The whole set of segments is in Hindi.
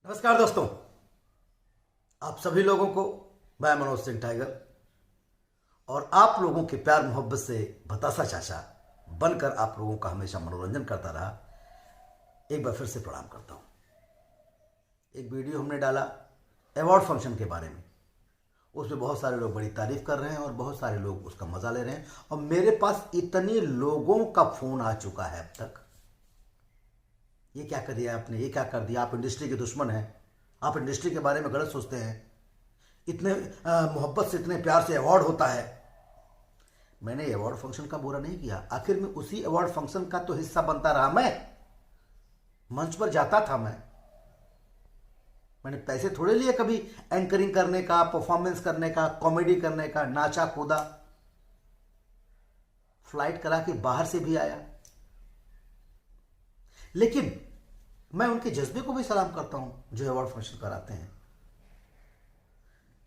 नमस्कार दोस्तों, आप सभी लोगों को मैं मनोज सिंह टाइगर और आप लोगों के प्यार मोहब्बत से बतासा चाचा बनकर आप लोगों का हमेशा मनोरंजन करता रहा, एक बार फिर से प्रणाम करता हूं। एक वीडियो हमने डाला अवार्ड फंक्शन के बारे में, उसमें बहुत सारे लोग बड़ी तारीफ कर रहे हैं और बहुत सारे लोग उसका मजा ले रहे हैं और मेरे पास इतने लोगों का फोन आ चुका है अब तक, ये क्या कर दिया आपने, ये क्या कर दिया, आप इंडस्ट्री के दुश्मन हैं, आप इंडस्ट्री के बारे में गलत सोचते हैं, इतने मोहब्बत से इतने प्यार से अवार्ड होता है। मैंने अवार्ड फंक्शन का बुरा नहीं किया, आखिर में उसी अवार्ड फंक्शन का तो हिस्सा बनता रहा। मैं मंच पर जाता था, मैंने पैसे थोड़े लिए कभी एंकरिंग करने का, परफॉर्मेंस करने का, कॉमेडी करने का, नाचा कूदा, फ्लाइट करा के बाहर से भी आया। लेकिन मैं उनके जज्बे को भी सलाम करता हूं जो अवार्ड फंक्शन कराते हैं।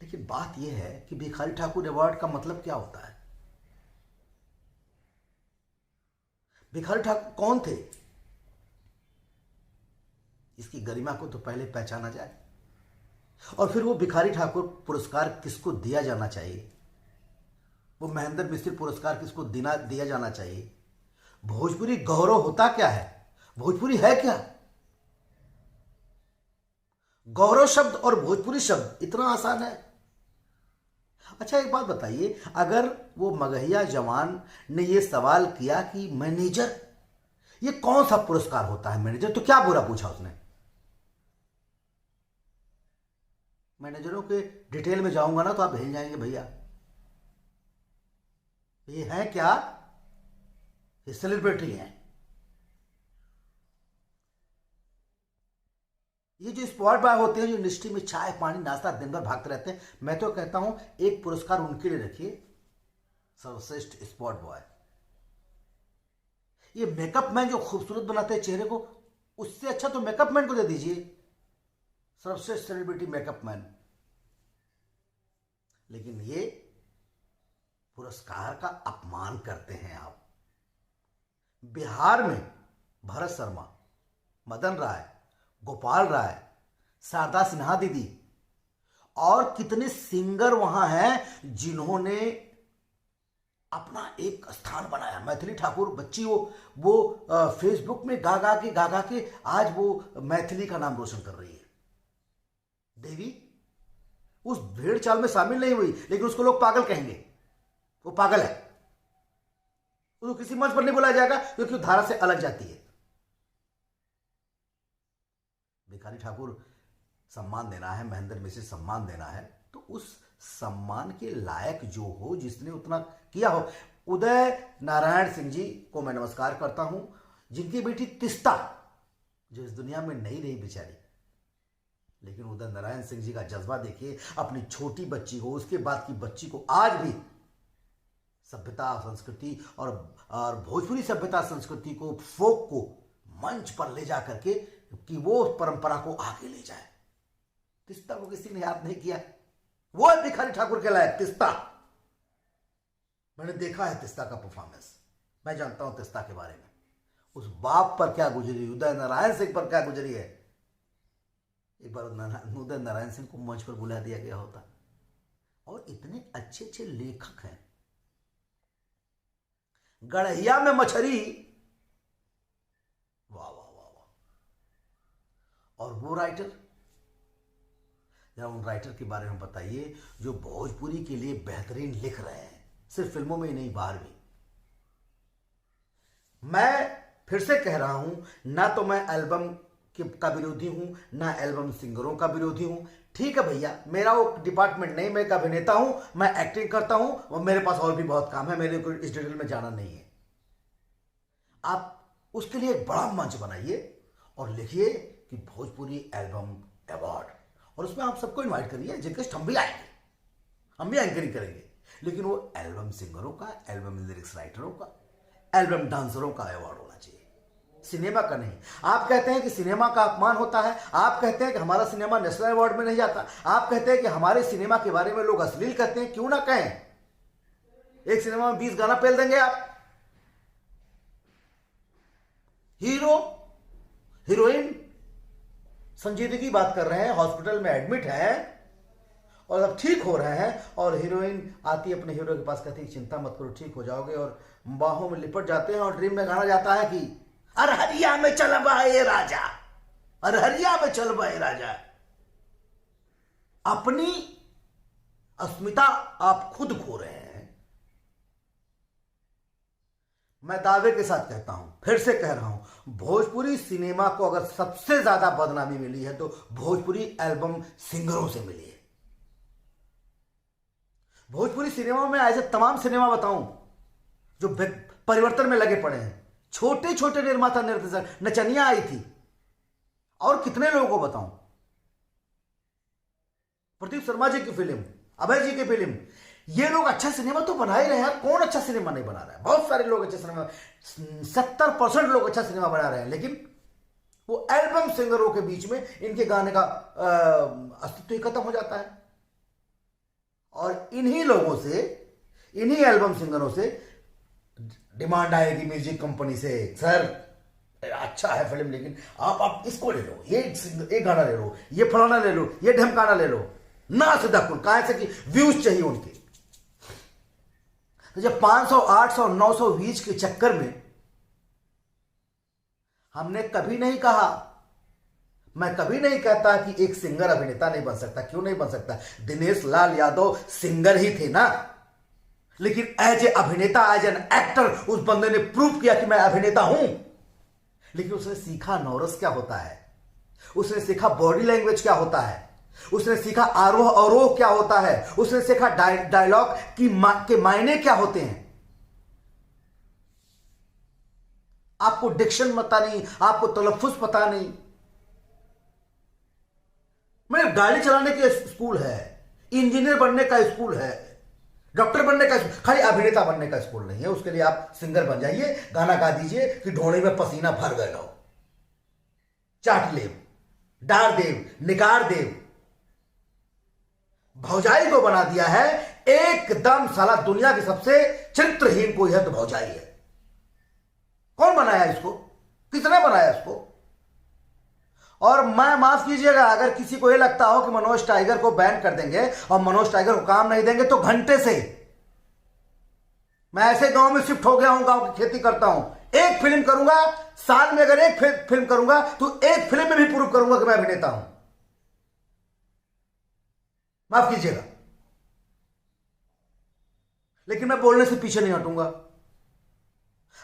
लेकिन बात यह है कि भिखारी ठाकुर अवार्ड का मतलब क्या होता है? भिखारी ठाकुर कौन थे? इसकी गरिमा को तो पहले पहचाना जाए और फिर वो भिखारी ठाकुर पुरस्कार किसको दिया जाना चाहिए, वो महेंद्र मिस्त्री पुरस्कार किसको दिया जाना चाहिए। भोजपुरी गौरव होता क्या है? भोजपुरी है क्या? गौरव शब्द और भोजपुरी शब्द इतना आसान है? अच्छा एक बात बताइए, अगर वो मगहिया जवान ने ये सवाल किया कि मैनेजर ये कौन सा पुरस्कार होता है मैनेजर, तो क्या बुरा पूछा उसने? मैनेजरों के डिटेल में जाऊंगा ना तो आप हिल जाएंगे भैया। ये है क्या? ये सेलिब्रिटी हैं। ये जो स्पॉट बॉय होते हैं, जो इंडस्ट्री में चाय पानी नाश्ता दिन भर भागते रहते हैं, मैं तो कहता हूं एक पुरस्कार उनके लिए रखिए, सर्वश्रेष्ठ स्पॉट बॉय। ये मेकअप मैन जो खूबसूरत बनाते हैं चेहरे को, उससे अच्छा तो मेकअप मैन को दे दीजिए, सर्वश्रेष्ठ सेलिब्रिटी मेकअप मैन। लेकिन ये पुरस्कार का अपमान करते हैं आप। बिहार में भरत शर्मा, मदन राय, गोपाल राय, शारदा सिन्हा दीदी और कितने सिंगर वहां हैं जिन्होंने अपना एक स्थान बनाया। मैथिली ठाकुर बच्ची वो फेसबुक में गा गा के आज वो मैथिली का नाम रोशन कर रही है। देवी उस भेड़ चाल में शामिल नहीं हुई, लेकिन उसको लोग पागल कहेंगे, वो पागल है, उसको किसी मंच पर नहीं बुलाया जाएगा क्योंकि वो धारा से अलग जाती है। भिखारी ठाकुर सम्मान देना है, महेंद्र मिश्र सम्मान देना है, तो उस सम्मान के लायक जो हो, जिसने उतना किया हो। उदय नारायण सिंह जी को मैं नमस्कार करता हूं, जिनकी बेटी तिस्ता जो इस दुनिया में नहीं रही बेचारी, लेकिन उदय नारायण सिंह जी का जज्बा देखिए, अपनी छोटी बच्ची को, उसके बाद की बच्ची को आज भी सभ्यता संस्कृति और भोजपुरी सभ्यता संस्कृति को, फोक को मंच पर ले जा करके कि वो परंपरा को आगे ले जाए। तिस्ता को किसी ने याद नहीं किया, वो है भिखारी ठाकुर के लायक तिस्ता। मैंने देखा है तिस्ता का परफॉर्मेंस, मैं जानता हूं तिस्ता के बारे में, उस बाप पर क्या गुजरी, उदय नारायण सिंह पर क्या गुजरी है। एक बार उदय नारायण सिंह को मंच पर बुला दिया गया होता। और इतने अच्छे अच्छे लेखक हैं। गढ़िया में मछली, वाह वाह वाह वाह। और वो राइटर, जरा उन राइटर के बारे में बताइए जो भोजपुरी के लिए बेहतरीन लिख रहे हैं, सिर्फ फिल्मों में ही नहीं बाहर भी। मैं फिर से कह रहा हूं, ना तो मैं एल्बम का विरोधी हूं, ना एल्बम सिंगरों का विरोधी हूं। ठीक है भैया, मेरा वो डिपार्टमेंट नहीं, मैं एक अभिनेता हूं, मैं एक्टिंग करता हूं और मेरे पास और भी बहुत काम है, मेरे को इस डिटेल में जाना नहीं है। आप उसके लिए एक बड़ा मंच बनाइए और लिखिए कि भोजपुरी एल्बम अवार्ड, और उसमें आप सबको इनवाइट करिए, जिनके हम भी आएंगे, हम भी एंकरिंग करेंगे। लेकिन वो एल्बम सिंगरों का, एल्बम लिरिक्स राइटरों का, एल्बम डांसरों का अवार्ड होना चाहिए, सिनेमा का नहीं। आप कहते हैं कि सिनेमा का अपमान होता है, आप कहते हैं कि हमारा सिनेमा नेशनल अवार्ड में नहीं जाता, आप कहते हैं कि हमारे सिनेमा के बारे में लोग अश्लील कहते हैं। क्यों ना कहें, एक सिनेमा में 20 गाना पेल देंगे आप। हीरो हीरोइन संजीदगी की बात कर रहे हैं, हॉस्पिटल में एडमिट हैं और अब ठीक हो रहे हैं, और हीरोइन आती है अपने हीरो के पास, कहती है चिंता मत करो ठीक हो जाओगे, और बाहों में लिपट जाते हैं और ड्रीम में गाना जाता है कि अरहरिया में चल बाए राजा, अरहरिया में चल बाए राजा। अपनी अस्मिता आप खुद खो रहे हैं। मैं दावे के साथ कहता हूं, फिर से कह रहा हूं, भोजपुरी सिनेमा को अगर सबसे ज्यादा बदनामी मिली है तो भोजपुरी एल्बम सिंगरों से मिली है। भोजपुरी सिनेमा में ऐसे तमाम सिनेमा बताऊं जो परिवर्तन में लगे पड़े हैं, छोटे छोटे निर्माता निर्देशक, नचनिया आई थी, और कितने लोगों को बताऊं, प्रदीप शर्मा जी की फिल्म, अभय जी की फिल्म, ये लोग अच्छा सिनेमा तो बना ही रहे हैं। कौन अच्छा सिनेमा नहीं बना रहा है? बहुत सारे लोग अच्छा सिनेमा, 70% लोग अच्छा सिनेमा बना रहे हैं, लेकिन वो एल्बम सिंगरों के बीच में इनके गाने का अस्तित्व ही खत्म हो जाता है। और इन्हीं लोगों से, इन्हीं एल्बम सिंगरों से डिमांड आएगी म्यूजिक कंपनी से, सर अच्छा है फिल्म लेकिन आप इसको ले लो, ये गाना ले लो, ये फलाना ले लो, ये ढमकाना ले लो, ना सीधा कुल कहा से कि व्यूज चाहिए उनके। तो जब 500, 800, 900 व्यूज के चक्कर में हमने कभी नहीं कहा, मैं कभी नहीं कहता कि एक सिंगर अभिनेता नहीं बन सकता। क्यों नहीं बन सकता? दिनेश लाल यादव सिंगर ही थे ना, लेकिन एज ए अभिनेता, एज एन एक्टर उस बंदे ने प्रूव किया कि मैं अभिनेता हूं। लेकिन उसने सीखा नौरस क्या होता है, उसने सीखा बॉडी लैंग्वेज क्या होता है, उसने सीखा आरोह अवरोह क्या होता है, उसने सीखा डायलॉग के मायने क्या होते हैं। आपको डिक्शन पता नहीं, आपको तलफ्फुज पता नहीं। मेरे गाड़ी चलाने के स्कूल है, इंजीनियर बनने का स्कूल है, डॉक्टर बनने का, खाली अभिनेता बनने का स्कूल नहीं है। उसके लिए आप सिंगर बन जाइए, गाना गा दीजिए कि ढोड़े में पसीना भर गए लो, चाट लेव, डार देव, निकार देव, भौजाई को बना दिया है एकदम। साला दुनिया की सबसे चरित्रहीन कोई है तो भौजाई है। कौन बनाया इसको? किसने बनाया इसको? और मैं माफ कीजिएगा, अगर किसी को यह लगता हो कि मनोज टाइगर को बैन कर देंगे और मनोज टाइगर को काम नहीं देंगे, तो घंटे से मैं ऐसे गांव में शिफ्ट हो गया हूं, गांव की खेती करता हूं, एक फिल्म करूंगा साल में, अगर एक फिल्म करूंगा तो एक फिल्म में भी प्रूव करूंगा कि मैं अभिनेता हूं। माफ कीजिएगा, लेकिन मैं बोलने से पीछे नहीं हटूंगा।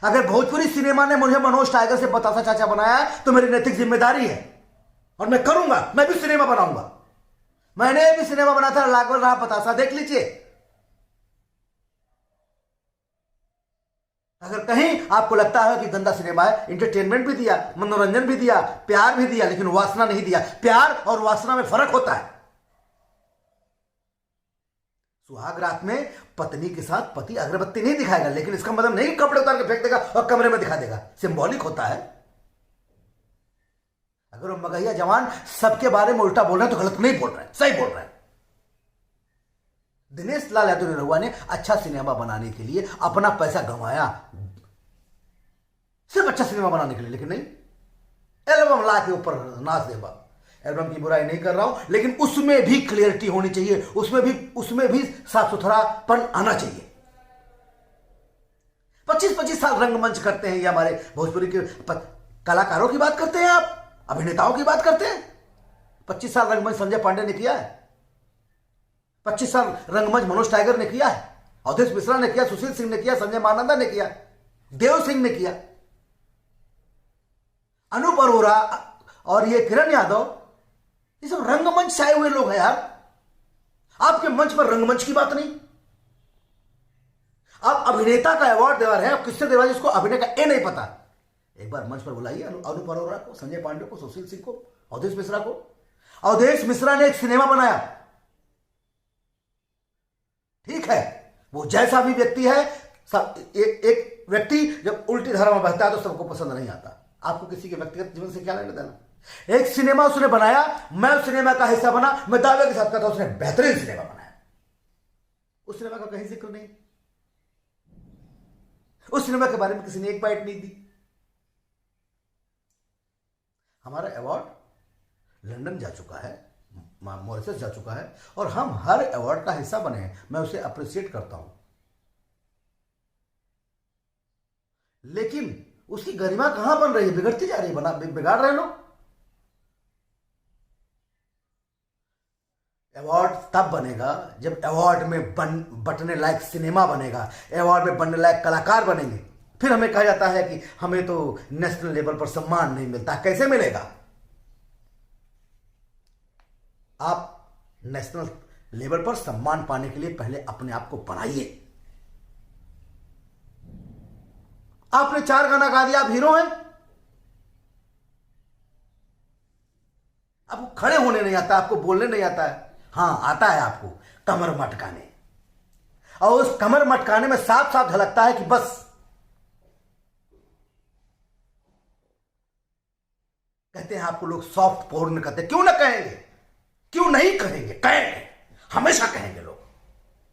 अगर भोजपुरी सिनेमा ने मुझे मनोज टाइगर से बतासा चाचा बनाया तो मेरी नैतिक जिम्मेदारी है, और मैं करूंगा, मैं भी सिनेमा बनाऊंगा। मैंने भी सिनेमा बना था, लागवल रहा बतासा, देख लीजिए। अगर कहीं आपको लगता है कि गंदा सिनेमा है, इंटरटेनमेंट भी दिया, मनोरंजन भी दिया, प्यार भी दिया, लेकिन वासना नहीं दिया। प्यार और वासना में फर्क होता है। सुहाग रात में पत्नी के साथ पति अगरबत्ती नहीं दिखाएगा, लेकिन इसका मतलब नहीं कपड़े उतार के फेंक देगा और कमरे में दिखा देगा। सिंबॉलिक होता है। अगर वो मगहिया जवान सबके बारे में उल्टा बोल रहे हैं तो गलत नहीं बोल रहे हैं, सही बोल रहे हैं। दिनेश लाल यादव निरहुआ ने अच्छा सिनेमा बनाने के लिए अपना पैसा गंवाया, सिर्फ अच्छा सिनेमा बनाने के लिए, लेकिन नहीं एल्बम ला के ऊपर नाच देगा। एल्बम की बुराई नहीं कर रहा हूं, लेकिन उसमें भी क्लियरिटी होनी चाहिए, उसमें भी साफ सुथरापन आना चाहिए। 25-25 साल रंगमंच करते हैं ये हमारे भोजपुरी के कलाकारों की बात करते हैं, आप अभिनेताओं की बात करते हैं। 25 साल रंगमंच संजय पांडे ने किया है, 25 साल रंगमंच मनोज टाइगर ने किया है, अवधेश मिश्रा ने किया, सुशील सिंह ने किया, संजय मानंदा ने किया, देव सिंह ने किया, अनूप अरोरा और ये किरण यादव, ये सब रंगमंच से आए हुए लोग हैं यार। आपके मंच पर रंगमंच की बात नहीं। आप अभिनेता का अवार्ड दे रहे हैं, आप किससे दे रहे हैं जिसको अभिनय का ए नहीं पता। एक बार मंच पर बुलाइए अनूप अरोरा को, संजय पांडे को, सुशील सिंह को, अवधेश मिश्रा को। अवधेश मिश्रा ने एक सिनेमा बनाया, ठीक है, वो जैसा भी व्यक्ति है, एक व्यक्ति जब उल्टी धारा में बहता है तो सबको पसंद नहीं आता। आपको किसी के व्यक्तिगत जीवन से क्या लेना देना। एक सिनेमा उसने बनाया, मैं उस सिनेमा का हिस्सा बना, मैं दावे के साथ कहता हूं उसने बेहतरीन सिनेमा बनाया। उस सिनेमा का कहीं जिक्र नहीं, उस सिनेमा के बारे में किसी ने एक बाइट नहीं दी। हमारा अवार्ड लंदन जा चुका है, मॉरिशस जा चुका है, और हम हर अवार्ड का हिस्सा बने हैं। मैं उसे अप्रिशिएट करता हूं, लेकिन उसकी गरिमा कहां बन रही है? बिगड़ती जा रही है, बिगाड़ रहे लोग। अवार्ड तब बनेगा जब अवार्ड में बटने लायक सिनेमा बनेगा, अवार्ड में बनने लायक कलाकार बनेंगे। फिर हमें कहा जाता है कि हमें तो नेशनल लेवल पर सम्मान नहीं मिलता। कैसे मिलेगा? आप नेशनल लेवल पर सम्मान पाने के लिए पहले अपने आप को बनाइए। आपने 4 गाना गा दिया, आप हीरो हैं। आपको खड़े होने नहीं आता, आपको बोलने नहीं आता है। हाँ, आता है आपको कमर मटकाने, और उस कमर मटकाने में साफ साफ झलकता है कि बस कहते हैं आपको लोग सॉफ्ट पोर्न कहते हैं। क्यों ना कहेंगे, क्यों नहीं कहेंगे? कहेंगे, हमेशा कहेंगे लोग।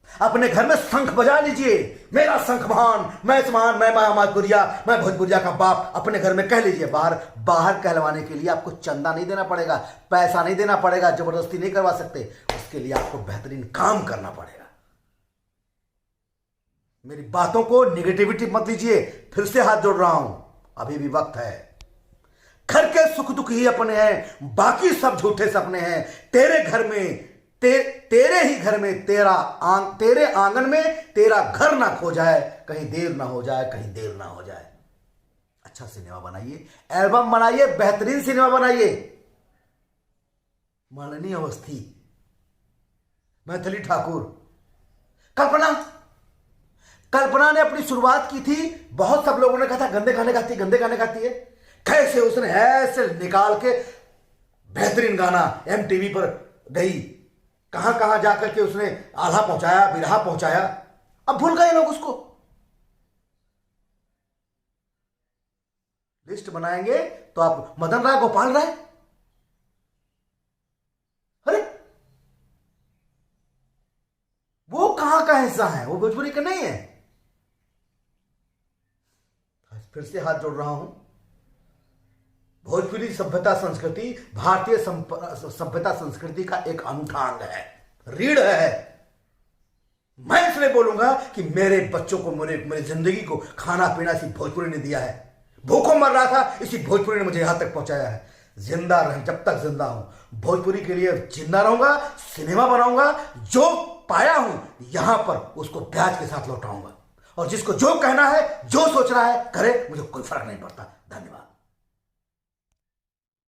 अपने घर में शंख बजा लीजिए, मेरा शंख महान, मैं समान, मैं भोजपुरिया, मैं भोजपुरिया का बाप। अपने घर में कह लीजिए। बाहर कहलवाने के लिए आपको चंदा नहीं देना पड़ेगा, पैसा नहीं देना पड़ेगा, जबरदस्ती नहीं करवा सकते। उसके लिए आपको बेहतरीन काम करना पड़ेगा। मेरी बातों को निगेटिविटी मत लीजिए। फिर से हाथ जोड़ रहा हूं, अभी भी वक्त है। घर के सुख दुख ही अपने हैं, बाकी सब झूठे सपने हैं। तेरे घर में तेरे ही घर में तेरे आंगन में तेरा घर ना खो जाए, कहीं देर ना हो जाए, कहीं देर ना हो जाए। अच्छा सिनेमा बनाइए, एल्बम बनाइए, बेहतरीन सिनेमा बनाइए। माननीय अवस्थी, मैथिली ठाकुर, कल्पना ने अपनी शुरुआत की थी। बहुत सब लोगों ने कहा था गंदे गाने गाती है, गंदे गाने गाती है। कैसे उसने ऐसे निकाल के बेहतरीन गाना MTV पर गई, कहां कहां जाकर के उसने आल्हा पहुंचाया, बिरहा पहुंचाया। अब भूल गए लोग उसको। लिस्ट बनाएंगे तो आप मदन राय, गोपाल राय, अरे वो कहां का हिस्सा है? वो भोजपुरी का नहीं है। फिर से हाथ जोड़ रहा हूं। भोजपुरी सभ्यता संस्कृति भारतीय सभ्यता संस्कृति का एक अनूठा अंग है, रीढ़ है। मैं इसलिए बोलूंगा कि मेरे बच्चों को, मेरी जिंदगी को खाना पीना इसी भोजपुरी ने दिया है। भूखों मर रहा था, इसी भोजपुरी ने मुझे यहां तक पहुंचाया है। जिंदा रह, जब तक जिंदा हूं भोजपुरी के लिए जिंदा रहूंगा, सिनेमा बनाऊंगा। जो पाया हूं यहां पर उसको प्याज के साथ लौटाऊंगा। और जिसको जो कहना है, जो सोच रहा है करे, मुझे कोई फर्क नहीं पड़ता। धन्यवाद।